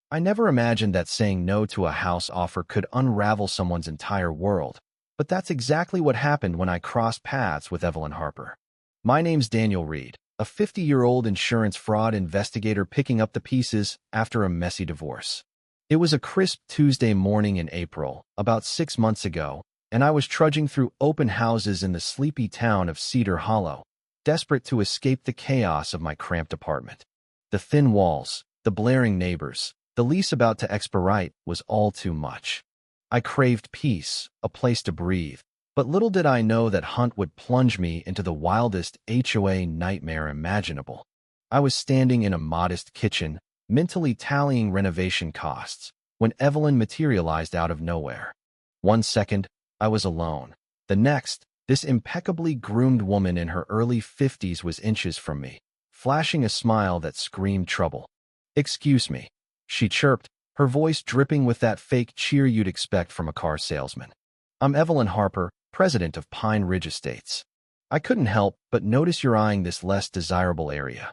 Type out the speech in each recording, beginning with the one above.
I never imagined that saying no to a house offer could unravel someone's entire world, but that's exactly what happened when I crossed paths with Evelyn Harper. My name's Daniel Reed, a 50-year-old insurance fraud investigator picking up the pieces after a messy divorce. It was a crisp Tuesday morning in April, about 6 months ago, and I was trudging through open houses in the sleepy town of Cedar Hollow, desperate to escape the chaos of my cramped apartment. The thin walls, the blaring neighbors, the lease about to expire was all too much. I craved peace, a place to breathe, but little did I know that Hunt would plunge me into the wildest HOA nightmare imaginable. I was standing in a modest kitchen, mentally tallying renovation costs, when Evelyn materialized out of nowhere. 1 second, I was alone. The next, this impeccably groomed woman in her early 50s was inches from me, flashing a smile that screamed trouble. "Excuse me," she chirped, her voice dripping with that fake cheer you'd expect from a car salesman. "I'm Evelyn Harper, president of Pine Ridge Estates. I couldn't help but notice you're eyeing this less desirable area."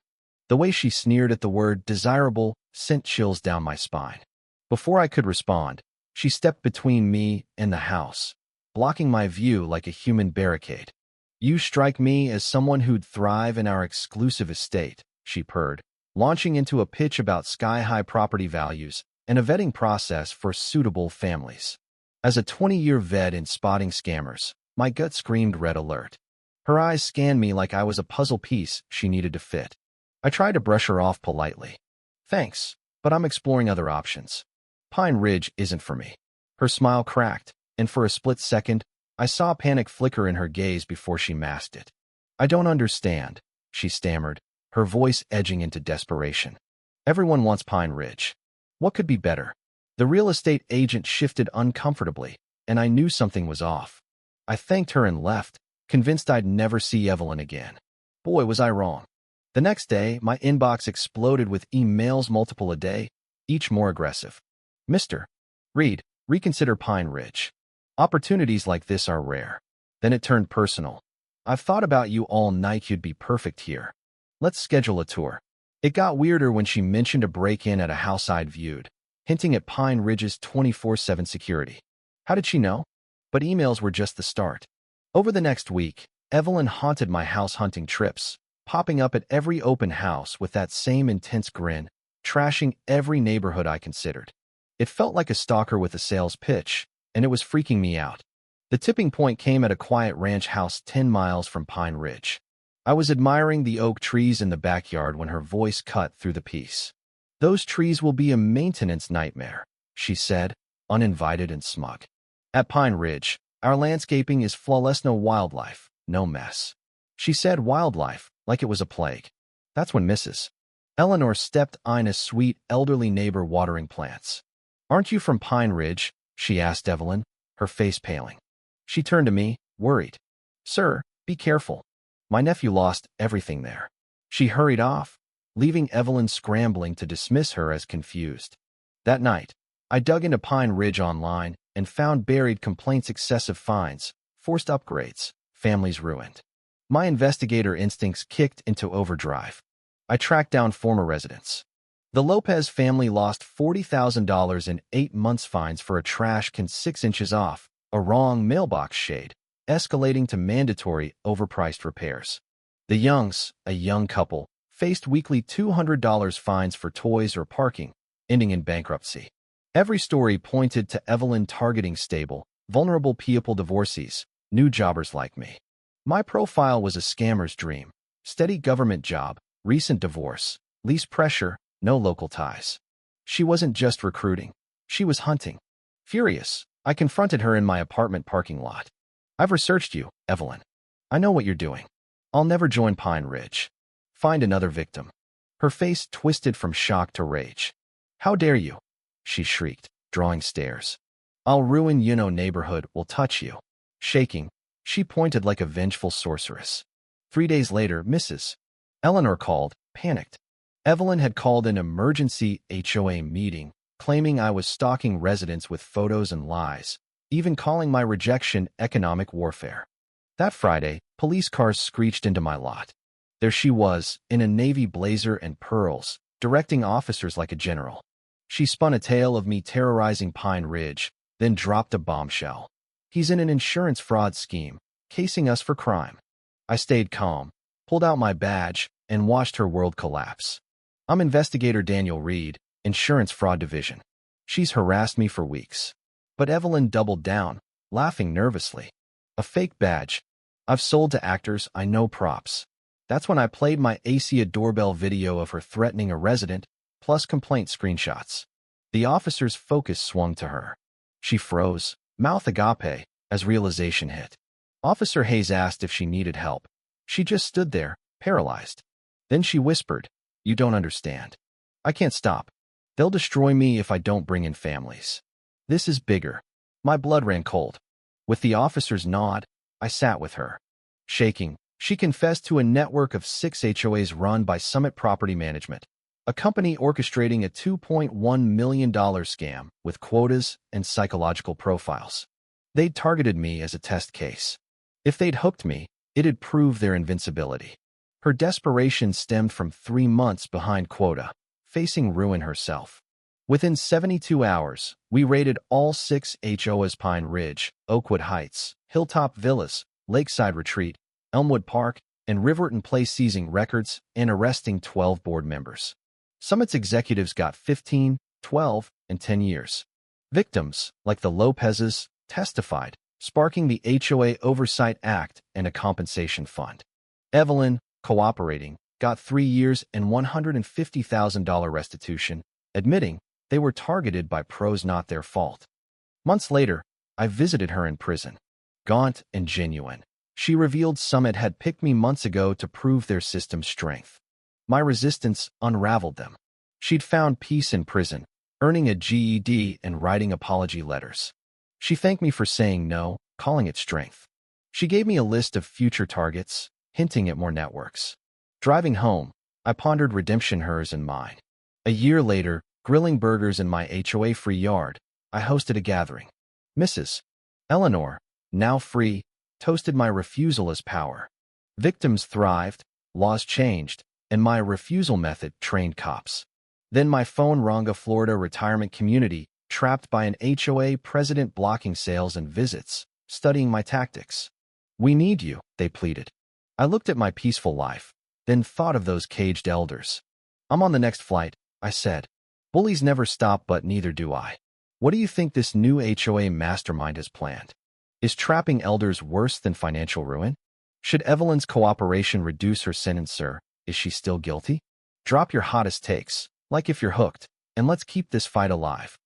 The way she sneered at the word desirable sent chills down my spine. Before I could respond, she stepped between me and the house, blocking my view like a human barricade. "You strike me as someone who'd thrive in our exclusive estate," she purred, launching into a pitch about sky-high property values and a vetting process for suitable families. As a 20-year vet in spotting scammers, my gut screamed red alert. Her eyes scanned me like I was a puzzle piece she needed to fit. I tried to brush her off politely. "Thanks, but I'm exploring other options. Pine Ridge isn't for me." Her smile cracked, and for a split second, I saw panic flicker in her gaze before she masked it. "I don't understand," she stammered, her voice edging into desperation. "Everyone wants Pine Ridge. What could be better?" The real estate agent shifted uncomfortably, and I knew something was off. I thanked her and left, convinced I'd never see Evelyn again. Boy, was I wrong. The next day, my inbox exploded with emails multiple a day, each more aggressive. "Mr. Reed, reconsider Pine Ridge. Opportunities like this are rare." Then it turned personal. "I've thought about you all night. You'd be perfect here. Let's schedule a tour." It got weirder when she mentioned a break-in at a house I'd viewed, hinting at Pine Ridge's 24/7 security. How did she know? But emails were just the start. Over the next week, Evelyn haunted my house hunting trips, popping up at every open house with that same intense grin, trashing every neighborhood I considered. It felt like a stalker with a sales pitch, and it was freaking me out. The tipping point came at a quiet ranch house 10 miles from Pine Ridge. I was admiring the oak trees in the backyard when her voice cut through the peace. "Those trees will be a maintenance nightmare," she said, uninvited and smug. "At Pine Ridge, our landscaping is flawless. No wildlife, no mess." She said wildlife like it was a plague. That's when Mrs. Eleanor stepped in, a sweet, elderly neighbor watering plants. "Aren't you from Pine Ridge?" she asked Evelyn, her face paling. She turned to me, worried. "Sir, be careful. My nephew lost everything there." She hurried off, leaving Evelyn scrambling to dismiss her as confused. That night, I dug into Pine Ridge online and found buried complaints, excessive fines, forced upgrades, families ruined. My investigator instincts kicked into overdrive. I tracked down former residents. The Lopez family lost $40,000 in 8 months fines for a trash can 6 inches off, a wrong mailbox shade, escalating to mandatory overpriced repairs. The Youngs, a young couple, faced weekly $200 fines for toys or parking, ending in bankruptcy. Every story pointed to Evelyn targeting stable, vulnerable people, divorcees, new jobbers like me. My profile was a scammer's dream: steady government job, recent divorce, lease pressure, no local ties. She wasn't just recruiting. She was hunting. Furious, I confronted her in my apartment parking lot. "I've researched you, Evelyn. I know what you're doing. I'll never join Pine Ridge. Find another victim." Her face twisted from shock to rage. "How dare you?" she shrieked, drawing stairs. "I'll ruin neighborhood, will touch you." Shaking, she pointed like a vengeful sorceress. 3 days later, Mrs. Eleanor called, panicked. Evelyn had called an emergency HOA meeting, claiming I was stalking residents with photos and lies, even calling my rejection economic warfare. That Friday, police cars screeched into my lot. There she was, in a navy blazer and pearls, directing officers like a general. She spun a tale of me terrorizing Pine Ridge, then dropped a bombshell. He's in an insurance fraud scheme, casing us for crime. I stayed calm, pulled out my badge, and watched her world collapse. I'm Investigator Daniel Reed, Insurance Fraud Division. She's harassed me for weeks. But Evelyn doubled down, laughing nervously. A fake badge. I've sold to actors, I know props. That's when I played my ACA doorbell video of her threatening a resident, plus complaint screenshots. The officer's focus swung to her. She froze, mouth agape, as realization hit. Officer Hayes asked if she needed help. She just stood there, paralyzed. Then she whispered, "You don't understand. I can't stop. They'll destroy me if I don't bring in families. This is bigger." My blood ran cold. With the officer's nod, I sat with her. Shaking, she confessed to a network of 6 HOAs run by Summit Property Management, a company orchestrating a $2.1 million scam with quotas and psychological profiles. They'd targeted me as a test case. If they'd hooked me, it'd prove their invincibility. Her desperation stemmed from 3 months behind quota, facing ruin herself. Within 72 hours, we raided all 6 HOAs: Pine Ridge, Oakwood Heights, Hilltop Villas, Lakeside Retreat, Elmwood Park, and Riverton Place, seizing records and arresting 12 board members. Summit's executives got 15, 12, and 10 years. Victims, like the Lopezes, testified, sparking the HOA Oversight Act and a compensation fund. Evelyn, cooperating, got 3 years and $150,000 restitution, admitting they were targeted by pros, not their fault. Months later, I visited her in prison. Gaunt and genuine, she revealed Summit had picked me months ago to prove their system's strength. My resistance unraveled them. She'd found peace in prison, earning a GED and writing apology letters. She thanked me for saying no, calling it strength. She gave me a list of future targets, hinting at more networks. Driving home, I pondered redemption, hers and mine. A year later, grilling burgers in my HOA-free yard, I hosted a gathering. Mrs. Eleanor, now free, toasted my refusal as power. Victims thrived, laws changed, and my refusal method trained cops. Then my phone rang. A Florida retirement community, trapped by an HOA president blocking sales and visits, studying my tactics. "We need you," they pleaded. I looked at my peaceful life, then thought of those caged elders. "I'm on the next flight," I said. "Bullies never stop, but neither do I." What do you think this new HOA mastermind has planned? Is trapping elders worse than financial ruin? Should Evelyn's cooperation reduce her sentence, sir? Is she still guilty? Drop your hottest takes, like if you're hooked, and let's keep this fight alive.